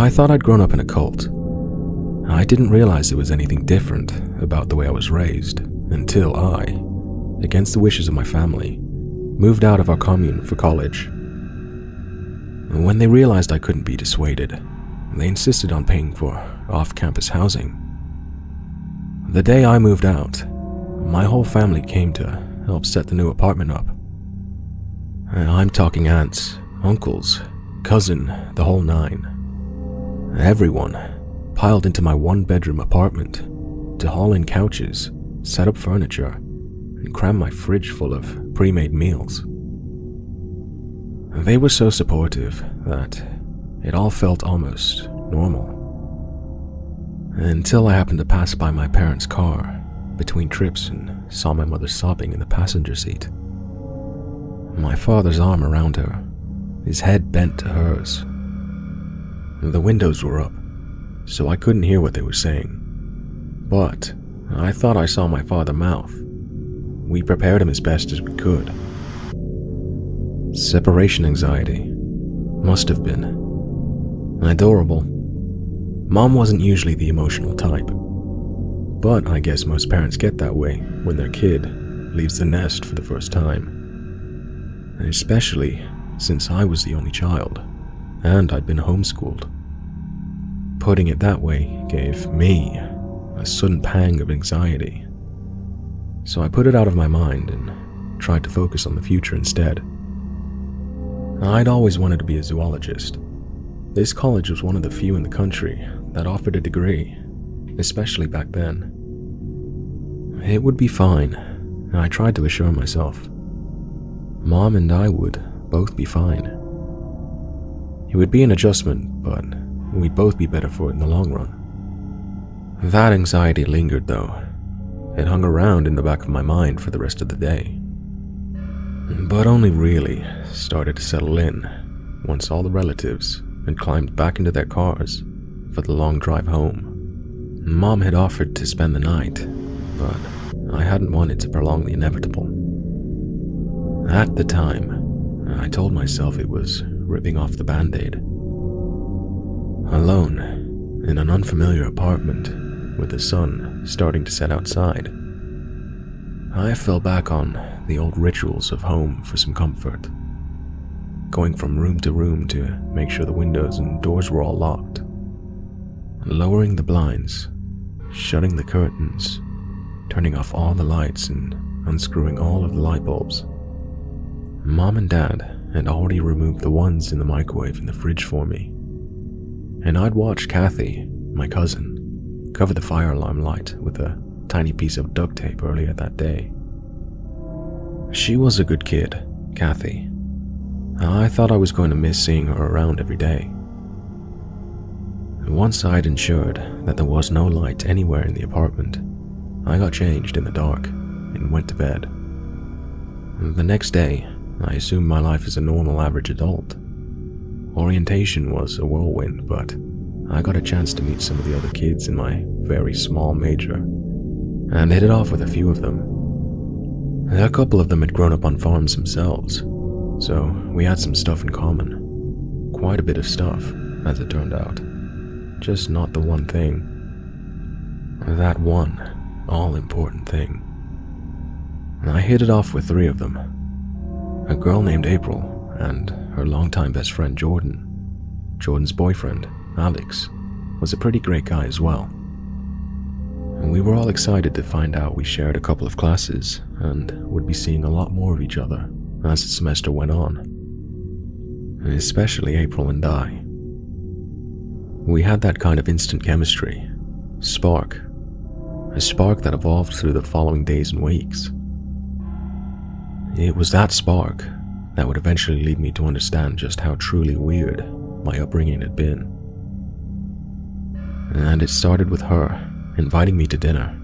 I thought I'd grown up in a cult. I didn't realize there was anything different about the way I was raised until I, against the wishes of my family, moved out of our commune for college. When they realized I couldn't be dissuaded, they insisted on paying for off-campus housing. The day I moved out, my whole family came to help set the new apartment up. I'm talking aunts, uncles, cousin, the whole nine. Everyone piled into my one-bedroom apartment to haul in couches, set up furniture, and cram my fridge full of pre-made meals. They were so supportive that it all felt almost normal. Until I happened to pass by my parents' car between trips and saw my mother sobbing in the passenger seat. My father's arm around her, his head bent to hers. The windows were up, so I couldn't hear what they were saying. But I thought I saw my father mouth. We prepared him as best as we could. Separation anxiety. Must have been. Adorable. Mom wasn't usually the emotional type, but I guess most parents get that way when their kid leaves the nest for the first time. Especially since I was the only child, and I'd been homeschooled. Putting it that way gave me a sudden pang of anxiety. So I put it out of my mind and tried to focus on the future instead. I'd always wanted to be a zoologist. This college was one of the few in the country that offered a degree, especially back then. It would be fine, I tried to assure myself. Mom and I would both be fine. It would be an adjustment, but we'd both be better for it in the long run. That anxiety lingered though. It hung around in the back of my mind for the rest of the day. But only really started to settle in once all the relatives had climbed back into their cars for the long drive home. Mom had offered to spend the night, but I hadn't wanted to prolong the inevitable. At the time, I told myself it was ripping off the band-aid. Alone, in an unfamiliar apartment, with the sun starting to set outside, I fell back on the old rituals of home for some comfort. Going from room to room to make sure the windows and doors were all locked. Lowering the blinds, shutting the curtains, turning off all the lights and unscrewing all of the light bulbs. Mom and Dad had already removed the ones in the microwave and the fridge for me. And I'd watched Kathy, my cousin, cover the fire alarm light with a tiny piece of duct tape earlier that day. She was a good kid, Kathy. I thought I was going to miss seeing her around every day. Once I'd ensured that there was no light anywhere in the apartment, I got changed in the dark and went to bed. The next day, I assumed my life as a normal average adult. Orientation was a whirlwind, but I got a chance to meet some of the other kids in my very small major, and hit it off with a few of them. A couple of them had grown up on farms themselves, so we had some stuff in common. Quite a bit of stuff, as it turned out. Just not the one thing. That one, all-important thing. I hit it off with 3 of them. A girl named April and her longtime best friend Jordan. Jordan's boyfriend, Alex, was a pretty great guy as well. And we were all excited to find out we shared a couple of classes and would be seeing a lot more of each other as the semester went on. Especially April and I. We had that kind of instant chemistry, spark. A spark that evolved through the following days and weeks. It was that spark that would eventually lead me to understand just how truly weird my upbringing had been. And it started with her inviting me to dinner.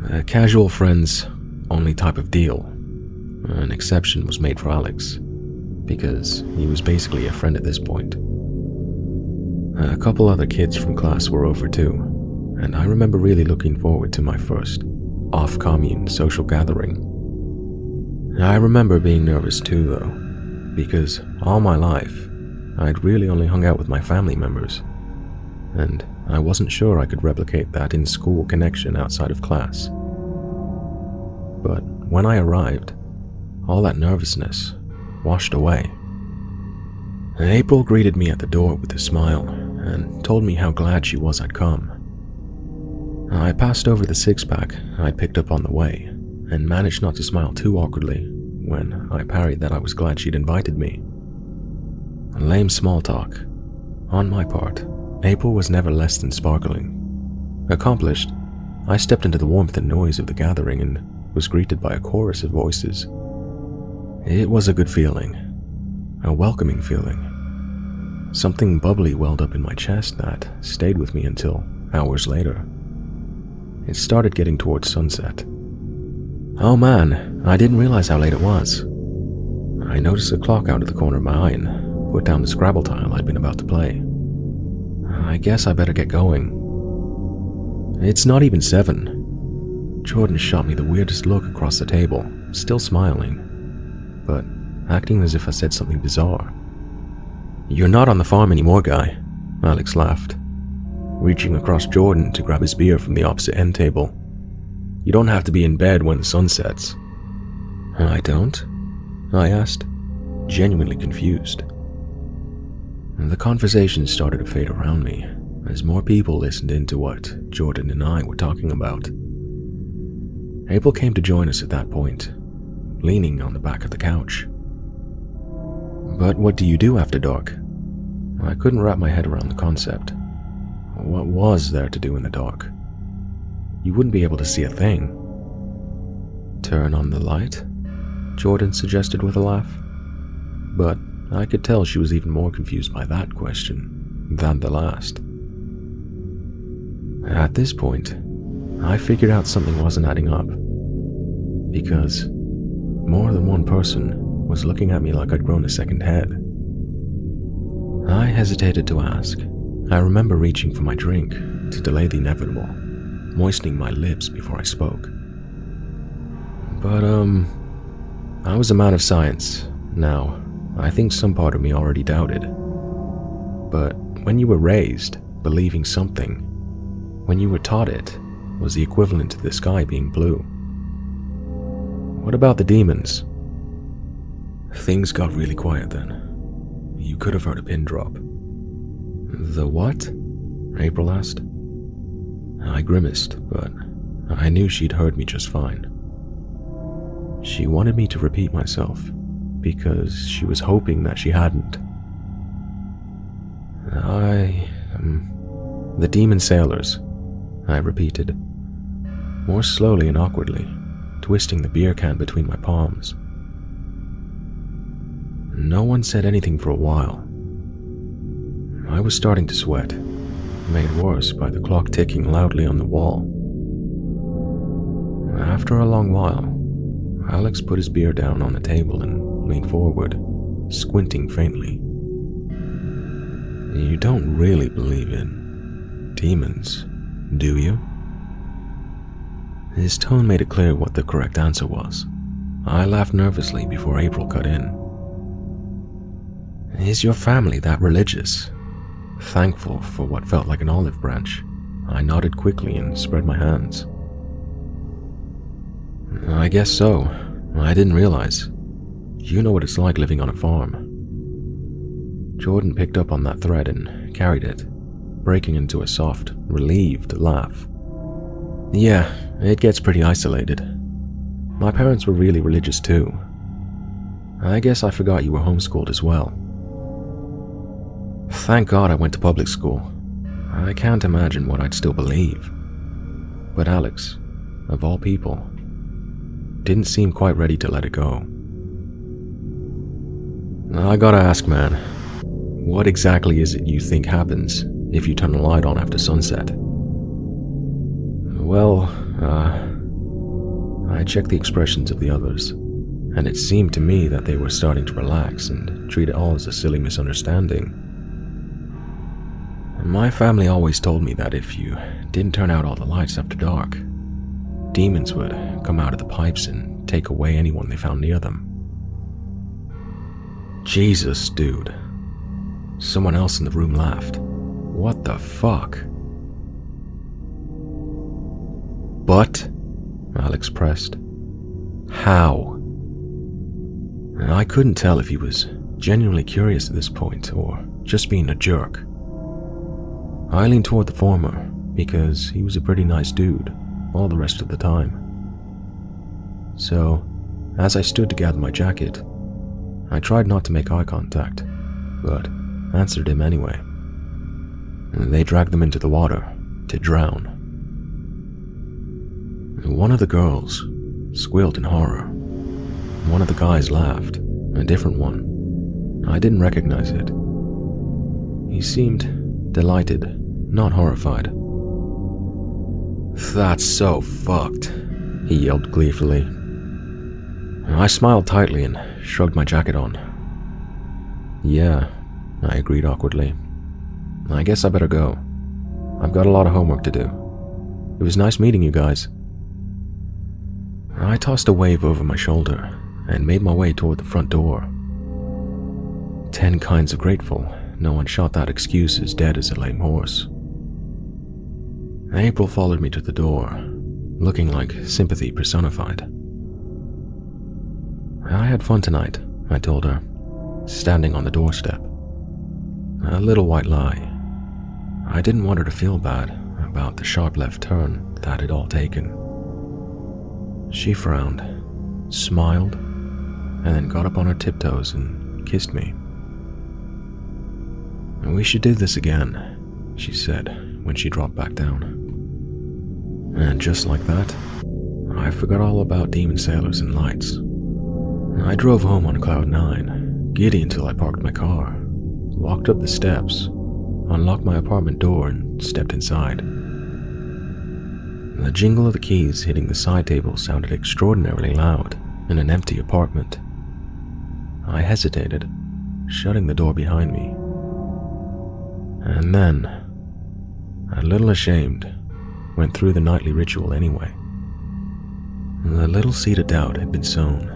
A casual friends only type of deal. An exception was made for Alex, because he was basically a friend at this point. A couple other kids from class were over too, and I remember really looking forward to my first off-commune social gathering. I remember being nervous too though, because all my life, I'd really only hung out with my family members, and I wasn't sure I could replicate that in-school connection outside of class. But when I arrived, all that nervousness washed away. April greeted me at the door with a smile and told me how glad she was I'd come. I passed over the six-pack I'd picked up on the way and managed not to smile too awkwardly when I parried that I was glad she'd invited me. Lame small talk. On my part, April was never less than sparkling. Accomplished, I stepped into the warmth and noise of the gathering and was greeted by a chorus of voices. It was a good feeling, a welcoming feeling. Something bubbly welled up in my chest that stayed with me until hours later. It started getting towards sunset. Oh man, I didn't realize how late it was. I noticed a clock out of the corner of my eye and put down the Scrabble tile I'd been about to play. I guess I better get going. It's not even 7. Jordan shot me the weirdest look across the table, still smiling, but acting as if I said something bizarre. "You're not on the farm anymore, guy," Alex laughed, reaching across Jordan to grab his beer from the opposite end table. "You don't have to be in bed when the sun sets." "I don't?" I asked, genuinely confused. The conversation started to fade around me as more people listened in to what Jordan and I were talking about. April came to join us at that point, leaning on the back of the couch. "But what do you do after dark?" I couldn't wrap my head around the concept. What was there to do in the dark? You wouldn't be able to see a thing. "Turn on the light?" Jordan suggested with a laugh. But I could tell she was even more confused by that question than the last. At this point, I figured out something wasn't adding up, because more than one person was looking at me like I'd grown a second head. I hesitated to ask. I remember reaching for my drink to delay the inevitable, moistening my lips before I spoke. But, I was a man of science. Now, I think some part of me already doubted. But when you were raised believing something, when you were taught it was the equivalent to the sky being blue. What about the demons? Things got really quiet then. You could have heard a pin drop. "The what?" April asked. I grimaced, but I knew she'd heard me just fine. She wanted me to repeat myself because she was hoping that she hadn't. The demon sailors," I repeated, more slowly and awkwardly, twisting the beer can between my palms. No one said anything for a while. I was starting to sweat, made worse by the clock ticking loudly on the wall. After a long while, Alex put his beer down on the table and leaned forward, squinting faintly. "You don't really believe in demons, do you?" His tone made it clear what the correct answer was. I laughed nervously before April cut in. "Is your family that religious?" Thankful for what felt like an olive branch, I nodded quickly and spread my hands. "I guess so. I didn't realize. You know what it's like living on a farm." Jordan picked up on that thread and carried it, breaking into a soft, relieved laugh. "Yeah, it gets pretty isolated. My parents were really religious too. I guess I forgot you were homeschooled as well." "Thank God I went to public school. I can't imagine what I'd still believe." But Alex, of all people, didn't seem quite ready to let it go. "I gotta ask, man, what exactly is it you think happens if you turn the light on after sunset?" "Well, I checked the expressions of the others, and it seemed to me that they were starting to relax and treat it all as a silly misunderstanding. My family always told me that if you didn't turn out all the lights after dark, demons would come out of the pipes and take away anyone they found near them." Jesus, dude. Someone else in the room laughed. What the fuck? But, Alex pressed. How? I couldn't tell if he was genuinely curious at this point or just being a jerk. I leaned toward the former because he was a pretty nice dude all the rest of the time. So, as I stood to gather my jacket, I tried not to make eye contact, but answered him anyway. They dragged them into the water to drown. One of the girls squealed in horror. One of the guys laughed, a different one. I didn't recognize it. He seemed delighted, not horrified. "That's so fucked," he yelled gleefully. I smiled tightly and shrugged my jacket on. "Yeah," I agreed awkwardly. "I guess I better go. I've got a lot of homework to do. It was nice meeting you guys." I tossed a wave over my shoulder and made my way toward the front door. 10 kinds of grateful no one shot that excuse as dead as a lame horse. April followed me to the door, looking like sympathy personified. "I had fun tonight," I told her, standing on the doorstep. A little white lie. I didn't want her to feel bad about the sharp left turn that had all taken. She frowned, smiled, and then got up on her tiptoes and kissed me. "We should do this again," she said when she dropped back down. And just like that, I forgot all about demon sailors and lights. I drove home on cloud 9, giddy until I parked my car, walked up the steps, unlocked my apartment door, and stepped inside. The jingle of the keys hitting the side table sounded extraordinarily loud in an empty apartment. I hesitated, shutting the door behind me. And then, a little ashamed, went through the nightly ritual anyway. The little seed of doubt had been sown,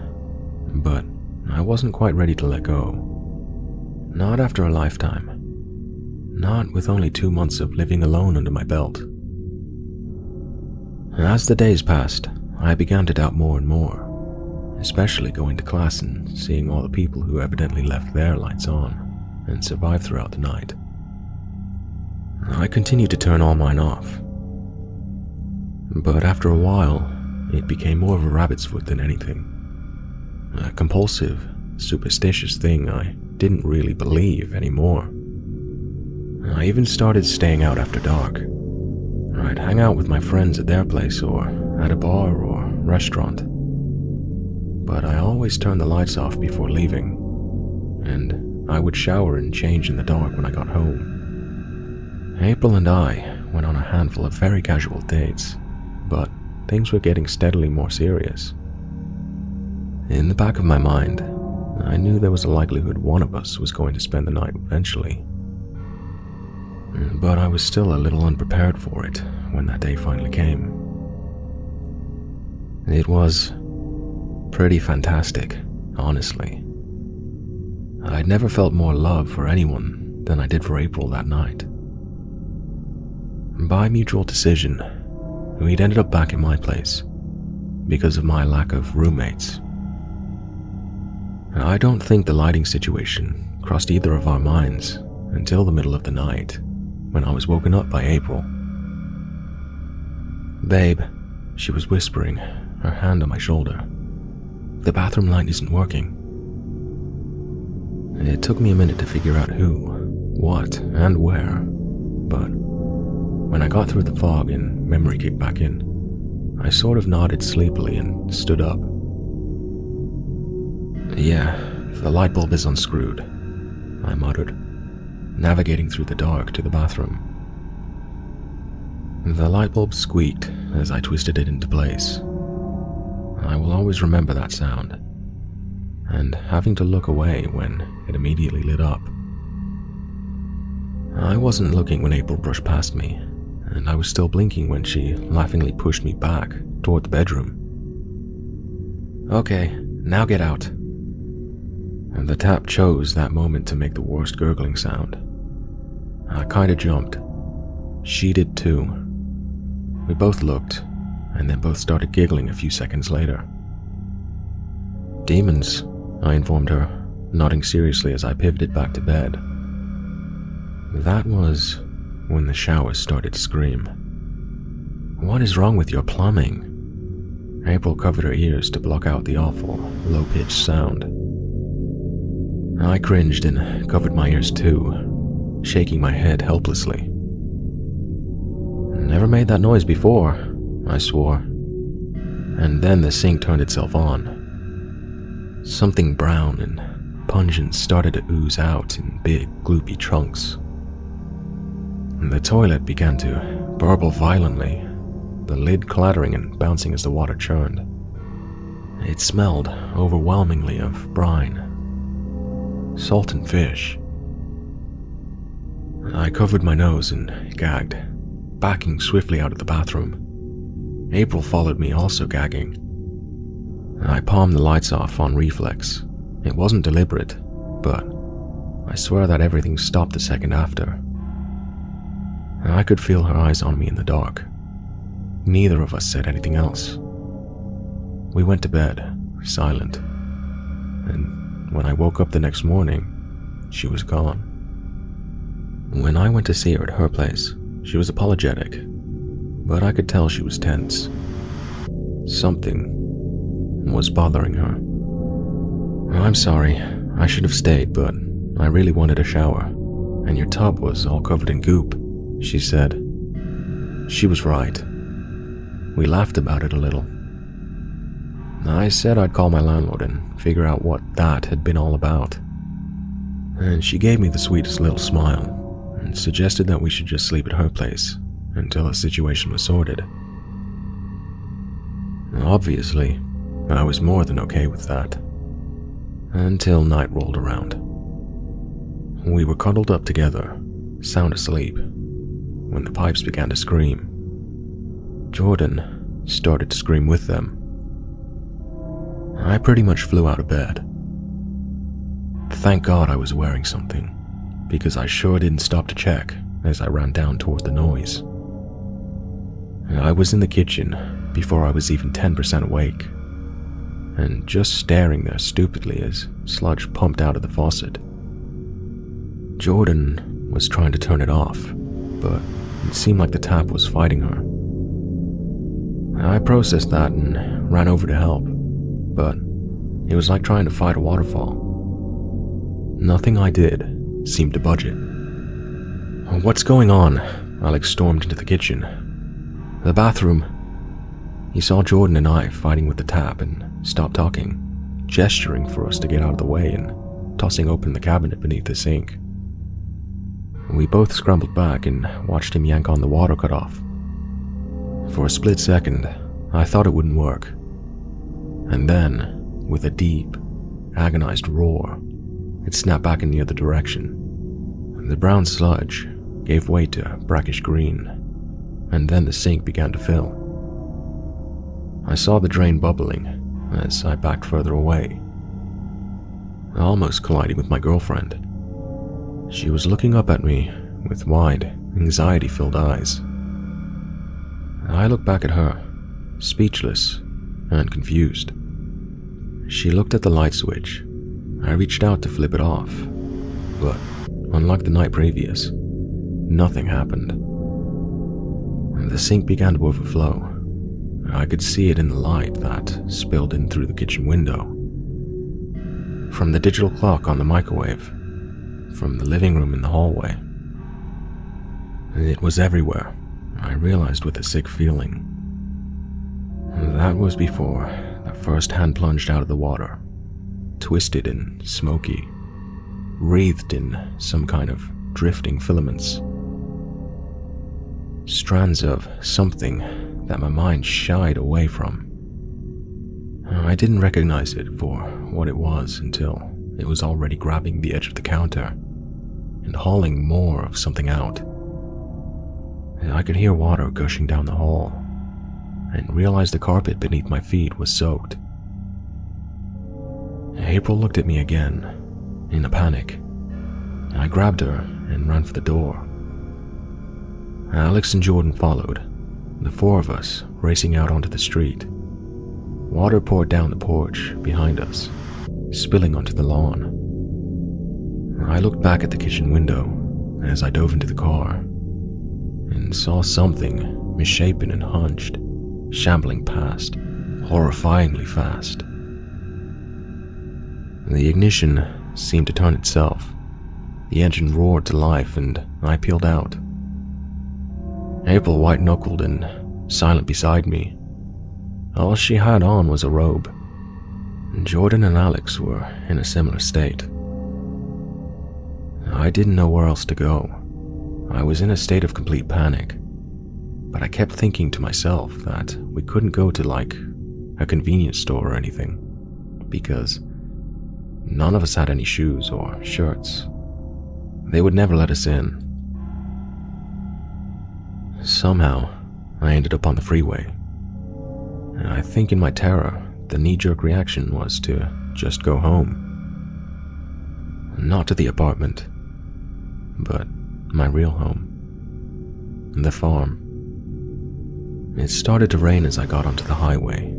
but I wasn't quite ready to let go. Not after a lifetime. Not with only 2 months of living alone under my belt. As the days passed, I began to doubt more and more, especially going to class and seeing all the people who evidently left their lights on and survived throughout the night. I continued to turn all mine off. But after a while, it became more of a rabbit's foot than anything. A compulsive, superstitious thing I didn't really believe anymore. I even started staying out after dark. I'd hang out with my friends at their place or at a bar or restaurant. But I always turned the lights off before leaving, and I would shower and change in the dark when I got home. April and I went on a handful of very casual dates, but things were getting steadily more serious. In the back of my mind, I knew there was a likelihood one of us was going to spend the night eventually. But I was still a little unprepared for it when that day finally came. It was pretty fantastic, honestly. I'd never felt more love for anyone than I did for April that night. By mutual decision, we'd ended up back in my place because of my lack of roommates. I don't think the lighting situation crossed either of our minds until the middle of the night when I was woken up by April. "Babe," she was whispering, her hand on my shoulder. "The bathroom light isn't working." It took me a minute to figure out who, what, and where, but when I got through the fog and memory kicked back in, I sort of nodded sleepily and stood up. "Yeah, the light bulb is unscrewed," I muttered, navigating through the dark to the bathroom. The light bulb squeaked as I twisted it into place. I will always remember that sound, and having to look away when it immediately lit up. I wasn't looking when April brushed past me, and I was still blinking when she laughingly pushed me back toward the bedroom. "Okay, now get out." and the tap chose that moment to make the worst gurgling sound. I kinda jumped. She did too. We both looked, and then both started giggling a few seconds later. "Demons," I informed her, nodding seriously as I pivoted back to bed. That was when the shower started to scream. "What is wrong with your plumbing?" April covered her ears to block out the awful, low-pitched sound. I cringed and covered my ears too, shaking my head helplessly. "Never made that noise before," I swore. And then the sink turned itself on. Something brown and pungent started to ooze out in big, gloopy chunks. The toilet began to burble violently, the lid clattering and bouncing as the water churned. It smelled overwhelmingly of brine, salt and fish. I covered my nose and gagged, backing swiftly out of the bathroom. April followed me, also gagging. I palmed the lights off on reflex. It wasn't deliberate, but I swear that everything stopped the second after. I could feel her eyes on me in the dark. Neither of us said anything else. We went to bed, silent, and when I woke up the next morning, she was gone. When I went to see her at her place, she was apologetic, but I could tell she was tense. Something was bothering her. "I'm sorry, I should have stayed, but I really wanted a shower, and your tub was all covered in goop," she said. She was right. We laughed about it a little. I said I'd call my landlord and figure out what that had been all about. And she gave me the sweetest little smile and suggested that we should just sleep at her place until the situation was sorted. Obviously, I was more than okay with that. Until night rolled around. We were cuddled up together, sound asleep, when the pipes began to scream. Jordan started to scream with them. I pretty much flew out of bed. Thank God I was wearing something, because I sure didn't stop to check as I ran down toward the noise. I was in the kitchen before I was even 10% awake, and just staring there stupidly as sludge pumped out of the faucet. Jordan was trying to turn it off, but it seemed like the tap was fighting her. I processed that and ran over to help, but it was like trying to fight a waterfall. Nothing I did seemed to budge it. "What's going on?" Alex stormed into the kitchen. "The bathroom." He saw Jordan and I fighting with the tap and stopped talking, gesturing for us to get out of the way and tossing open the cabinet beneath the sink. We both scrambled back and watched him yank on the water cutoff. For a split second, I thought it wouldn't work. And then, with a deep, agonized roar, it snapped back in the other direction. The brown sludge gave way to brackish green, and then the sink began to fill. I saw the drain bubbling as I backed further away, almost colliding with my girlfriend. She was looking up at me with wide, anxiety-filled eyes. I looked back at her, speechless and confused. She looked at the light switch. I reached out to flip it off, but unlike the night previous, nothing happened. The sink began to overflow. I could see it in the light that spilled in through the kitchen window. From the digital clock on the microwave, from the living room in the hallway. It was everywhere, I realized with a sick feeling. That was before the first hand plunged out of the water, twisted and smoky, wreathed in some kind of drifting filaments. Strands of something that my mind shied away from. I didn't recognize it for what it was until it was already grabbing the edge of the counter and hauling more of something out. I could hear water gushing down the hall and realized the carpet beneath my feet was soaked. April looked at me again, In a panic, I grabbed her and ran for the door. Alex and Jordan followed, the four of us racing out onto the street. Water poured down the porch behind us, spilling onto the lawn. I looked back at the kitchen window as I dove into the car and saw something misshapen and hunched, shambling past, horrifyingly fast. The ignition seemed to turn itself. The engine roared to life and I peeled out. April white-knuckled and silent beside me. All she had on was a robe. Jordan and Alex were in a similar state. I didn't know where else to go. I was in a state of complete panic, but I kept thinking to myself that we couldn't go to like a convenience store or anything, because none of us had any shoes or shirts. They would never let us in. Somehow, I ended up on the freeway. I think in my terror, the knee-jerk reaction was to just go home. Not to the apartment, but my real home, the farm. It started to rain as I got onto the highway.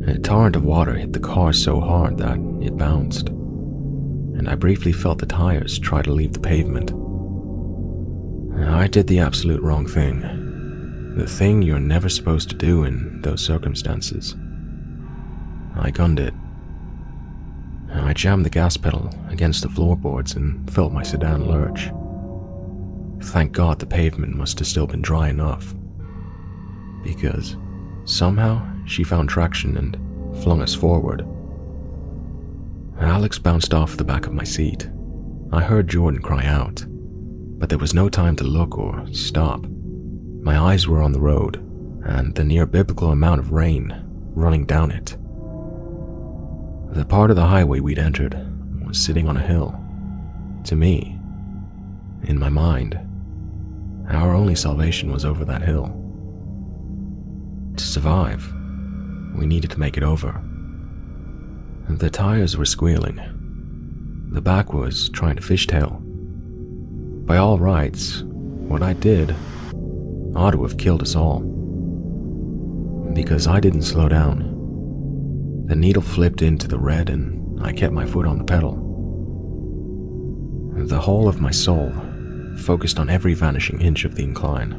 A torrent of water hit the car so hard that it bounced, and I briefly felt the tires try to leave the pavement. I did the absolute wrong thing, the thing you're never supposed to do in those circumstances. I gunned it. I jammed the gas pedal against the floorboards and felt my sedan lurch. Thank God the pavement must have still been dry enough, because somehow she found traction and flung us forward. Alex bounced off the back of my seat. I heard Jordan cry out, but there was no time to look or stop. My eyes were on the road and the near biblical amount of rain running down it. The part of the highway we'd entered was sitting on a hill. To me, in my mind, our only salvation was over that hill. To survive, we needed to make it over. The tires were squealing. The back was trying to fishtail. By all rights, what I did ought to have killed us all. Because I didn't slow down. The needle flipped into the red and I kept my foot on the pedal. The whole of my soul focused on every vanishing inch of the incline.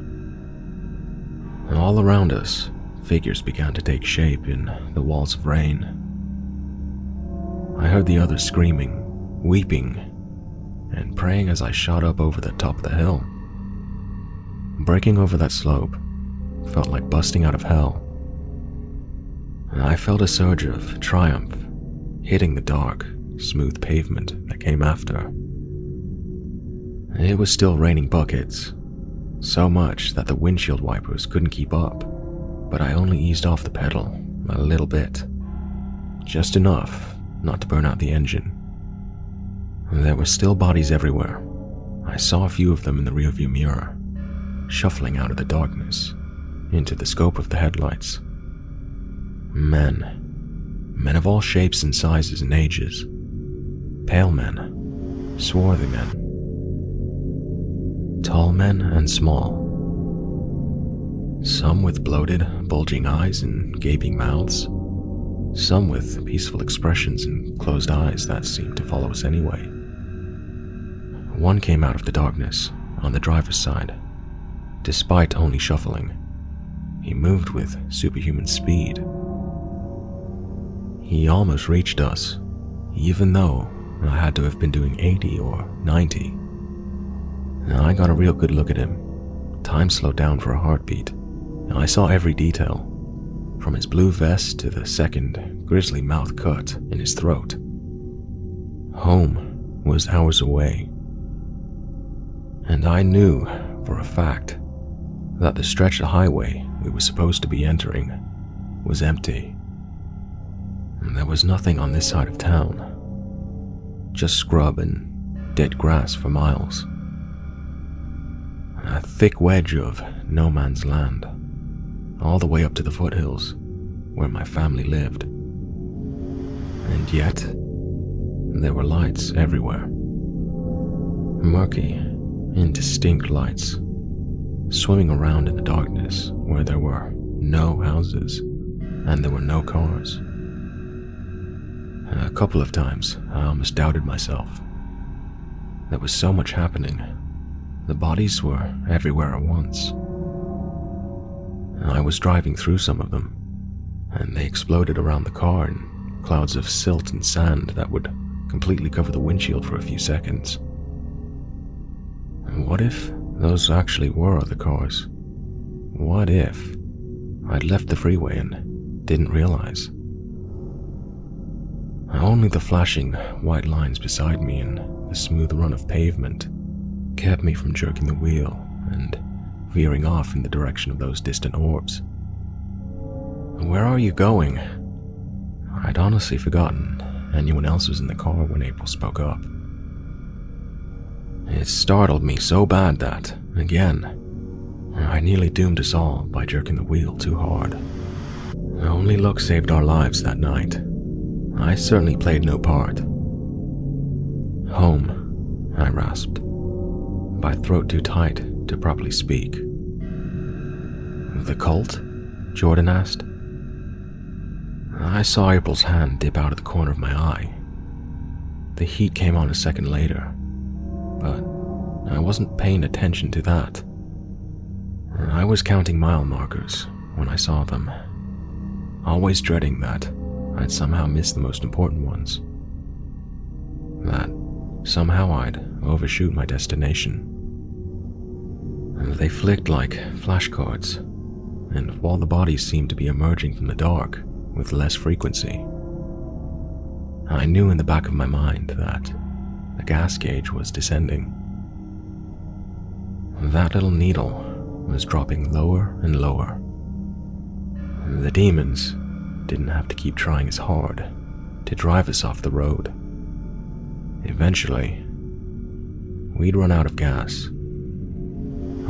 All around us, figures began to take shape in the walls of rain. I heard the others screaming, weeping, and praying as I shot up over the top of the hill. Breaking over that slope felt like busting out of hell. I felt a surge of triumph hitting the dark, smooth pavement that came after. It was still raining buckets, so much that the windshield wipers couldn't keep up, but I only eased off the pedal a little bit, just enough not to burn out the engine. There were still bodies everywhere. I saw a few of them in the rearview mirror, shuffling out of the darkness into the scope of the headlights. Men of all shapes and sizes and ages. Pale men, swarthy men, tall men and small. Some with bloated, bulging eyes and gaping mouths. Some with peaceful expressions and closed eyes that seemed to follow us anyway. One came out of the darkness on the driver's side. Despite only shuffling, he moved with superhuman speed. He almost reached us, even though I had to have been doing 80 or 90. I got a real good look at him. Time slowed down for a heartbeat. I saw every detail, from his blue vest to the second grisly mouth cut in his throat. Home was hours away, and I knew for a fact that the stretch of highway we were supposed to be entering was empty. There was nothing on this side of town, just scrub and dead grass for miles. A thick wedge of no man's land, all the way up to the foothills where my family lived. And yet, There were lights everywhere. Murky, indistinct lights, swimming around in the darkness where there were no houses and there were no cars. A couple of times, I almost doubted myself. There was so much happening. The bodies were everywhere at once. I was driving through some of them, and they exploded around the car in clouds of silt and sand that would completely cover the windshield for a few seconds. What if those actually were other cars? What if I'd left the freeway and didn't realize? Only the flashing white lines beside me and the smooth run of pavement kept me from jerking the wheel and veering off in the direction of those distant orbs. "Where are you going?" I'd honestly forgotten anyone else was in the car when April spoke up. It startled me so bad that, again, I nearly doomed us all by jerking the wheel too hard. Only luck saved our lives that night. I certainly played no part. "Home," I rasped, my throat too tight to properly speak. "The cult?" Jordan asked. I saw April's hand dip out of the corner of my eye. The heat came on a second later, but I wasn't paying attention to that. I was counting mile markers when I saw them, always dreading that I'd somehow miss the most important ones. That somehow I'd overshoot my destination. They flicked like flashcards, and while the bodies seemed to be emerging from the dark with less frequency, I knew in the back of my mind that the gas gauge was descending. That little needle was dropping lower and lower. The demons didn't have to keep trying as hard to drive us off the road. Eventually, we'd run out of gas.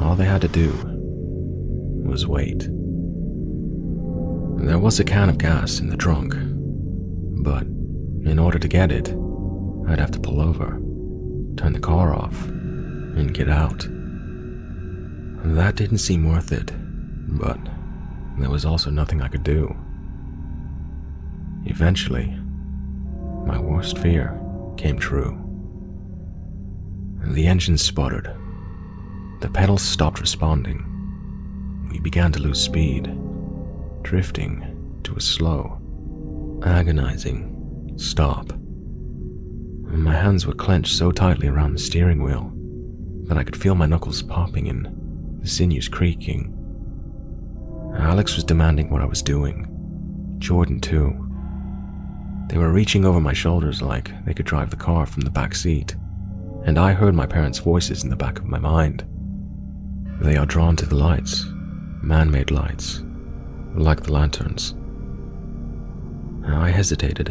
All they had to do was wait. There was a can of gas in the trunk, but in order to get it, I'd have to pull over, turn the car off, and get out. That didn't seem worth it, but there was also nothing I could do. Eventually, my worst fear came true. The engine sputtered. The pedals stopped responding. We began to lose speed, drifting to a slow, agonizing stop. My hands were clenched so tightly around the steering wheel that I could feel my knuckles popping and the sinews creaking. Alex was demanding what I was doing. Jordan, too. They were reaching over my shoulders like they could drive the car from the back seat, and I heard my parents' voices in the back of my mind. They are drawn to the lights, man-made lights, like the lanterns. I hesitated,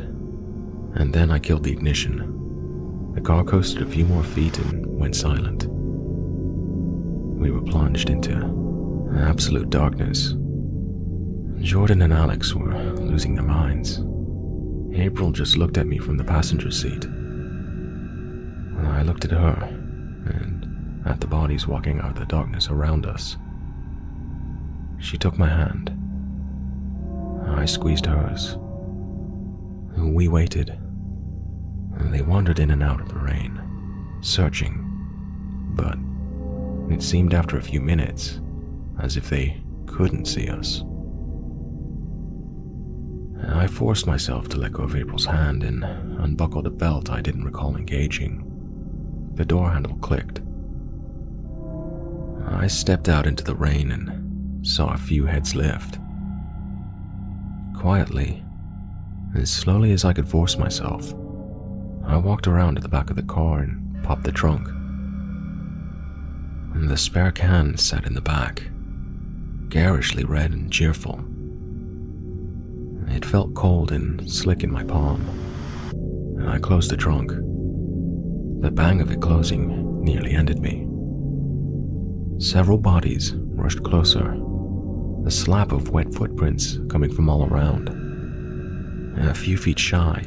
and then I killed the ignition. The car coasted a few more feet and went silent. We were plunged into absolute darkness. Jordan and Alex were losing their minds. April just looked at me from the passenger seat. I looked at her and at the bodies walking out of the darkness around us. She took my hand. I squeezed hers. We waited. They wandered in and out of the rain, searching, but it seemed after a few minutes as if they couldn't see us. I forced myself to let go of April's hand and unbuckled a belt I didn't recall engaging. The door handle clicked. I stepped out into the rain and saw a few heads lift. Quietly, as slowly as I could force myself, I walked around to the back of the car and popped the trunk. The spare can sat in the back, garishly red and cheerful. It felt cold and slick in my palm. I closed the trunk. The bang of it closing nearly ended me. Several bodies rushed closer, the slap of wet footprints coming from all around. A few feet shy,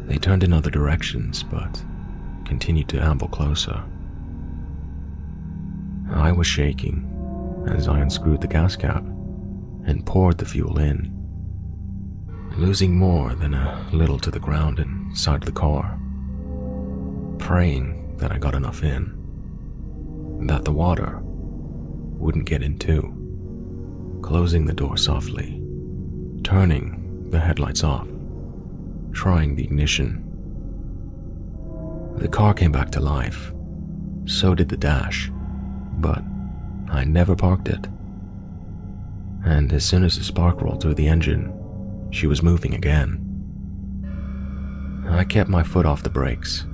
They turned in other directions, but continued to amble closer. I was shaking as I unscrewed the gas cap and poured the fuel in, losing more than a little to the ground inside the car, praying that I got enough in, that the water wouldn't get in too, closing the door softly, turning the headlights off, trying the ignition. The car came back to life, so did the dash, but I never parked it. And as soon as the spark rolled through the engine, she was moving again. I kept my foot off the brakes,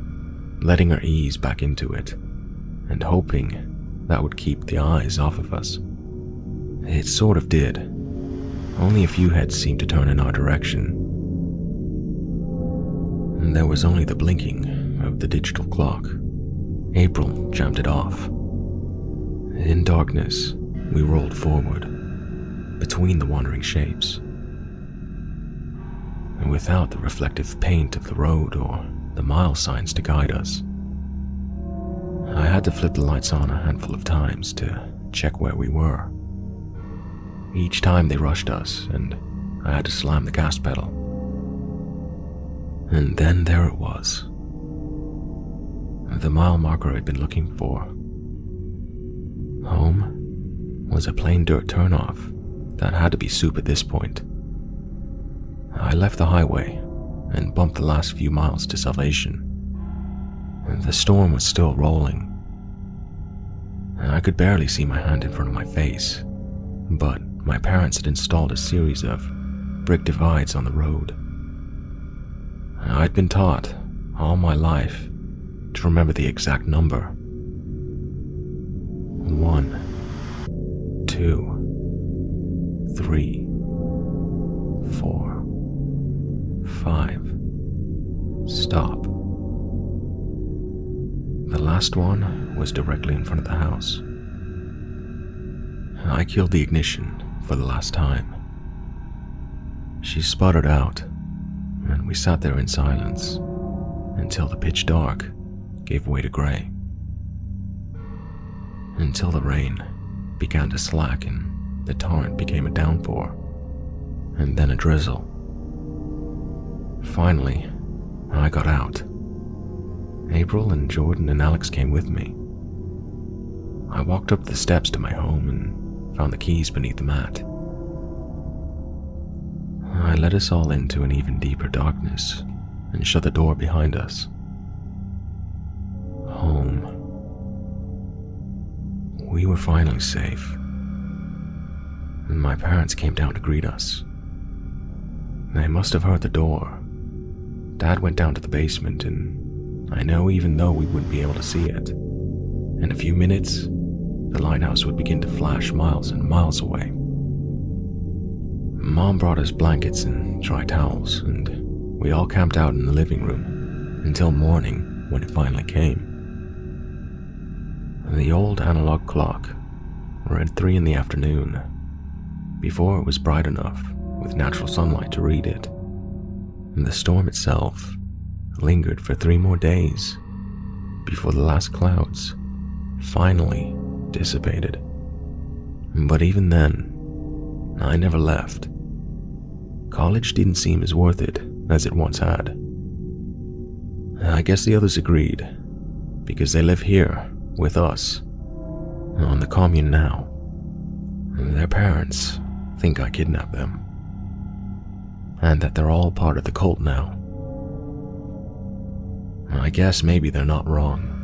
letting her ease back into it, and hoping that would keep the eyes off of us. It sort of did. Only a few heads seemed to turn in our direction. There was only the blinking of the digital clock. April jammed it off. In darkness, we rolled forward, between the wandering shapes. Without the reflective paint of the road or the mile signs to guide us. I had to flip the lights on a handful of times to check where we were. Each time they rushed us, and I had to slam the gas pedal. And then there it was. The mile marker I'd been looking for. Home was a plain dirt turnoff that had to be soup at this point. I left the highway and bumped the last few miles to salvation. The storm was still rolling. I could barely see my hand in front of my face, but my parents had installed a series of brick divides on the road. I'd been taught all my life to remember the exact number. 1, 2, 3, 4, 5. Stop. The last one was directly in front of the house. I killed the ignition for the last time. She sputtered out, and we sat there in silence until the pitch dark gave way to gray. Until the rain began to slacken, the torrent became a downpour, and then a drizzle. Finally, I got out. April and Jordan and Alex came with me. I walked up the steps to my home and found the keys beneath the mat. I led us all into an even deeper darkness and shut the door behind us. Home. We were finally safe, and my parents came down to greet us. They must have heard the door. Dad went down to the basement, and I know even though we wouldn't be able to see it, in a few minutes, the lighthouse would begin to flash miles and miles away. Mom brought us blankets and dry towels, and we all camped out in the living room until morning when it finally came. The old analog clock read 3 in the afternoon, before it was bright enough with natural sunlight to read it. And the storm itself lingered for 3 more days before the last clouds finally dissipated. But even then, I never left. College didn't seem as worth it as it once had. I guess the others agreed, because they live here with us, on the commune now. Their parents think I kidnapped them, and that they're all part of the cult now. I guess maybe they're not wrong.